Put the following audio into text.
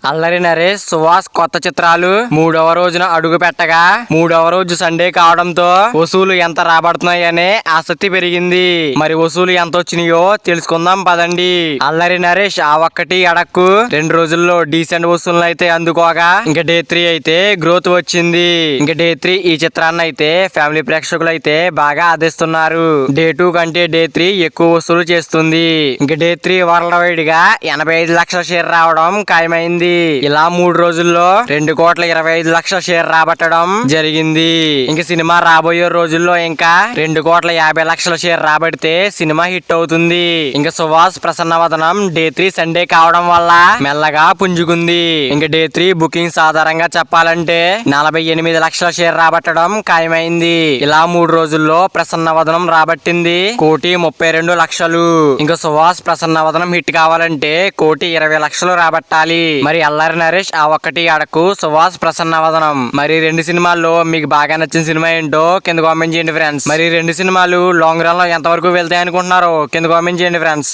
అల్లరి నరేష్ సుహాస్ కొత్త చిత్రాలు మూడవ రోజున అడుగు పెట్టగా మూడవ రోజు సండే కావడంతో వసూలు ఎంత రాబడుతున్నాయనే ఆసక్తి పెరిగింది. మరి వసూలు ఎంత వచ్చినాయో తెలుసుకుందాం పదండి. అల్లరి నరేష్ ఆ ఒక్కటి అడక్కు 2 రోజుల్లో డీసెంట్ వసూలు అయితే అందుకోగా ఇంకా డే 3 అయితే గ్రోత్ వచ్చింది. ఇంకా డే 3 ఈ చిత్రాన్ని అయితే ఫ్యామిలీ ప్రేక్షకులు అయితే బాగా ఆదిస్తున్నారు. డే 2 కంటే డే 3 ఎక్కువ వసూలు చేస్తుంది. ఇంకా డే 3 వరల్డ్ వైడ్ గా 85 లక్షల షేర్ రావడం ఖాయమైంది. ఇలా 3 రోజుల్లో 2,25,00,000 షేర్ రాబట్టడం జరిగింది. ఇంక సినిమా రాబోయే రోజుల్లో ఇంకా 2,50,00,000 షేర్ రాబడితే సినిమా హిట్ అవుతుంది. ఇంకా సుహాస్ ప్రసన్నవదనం డే 3 సండే కావడం వల్ల మెల్లగా పుంజుకుంది. ఇంకా డే 3 బుకింగ్స్ ఆధారంగా చెప్పాలంటే 48 లక్షల షేర్ రాబట్టడం ఖాయమైంది. ఇలా 3 రోజుల్లో ప్రసన్నవదనం రాబట్టింది 1,32,00,000. ఇంకా సుహాస్ ప్రసన్నవదనం హిట్ కావాలంటే 1,20,00,000 రాబట్టాలి. మరి అల్లరి నరేష్ ఆ ఒక్కటి అడకు సుహాస్ ప్రసన్నవదనం. మరి 2 సినిమాల్లో మీకు బాగా నచ్చిన సినిమా ఏంటో కింద కామెంట్ చేయండి ఫ్రెండ్స్. మరి 2 సినిమాలు లాంగ్ రన్ లో ఎంత వరకు వెళ్తాయి అనుకుంటున్నారో కింద కామెంట్ చేయండి ఫ్రెండ్స్.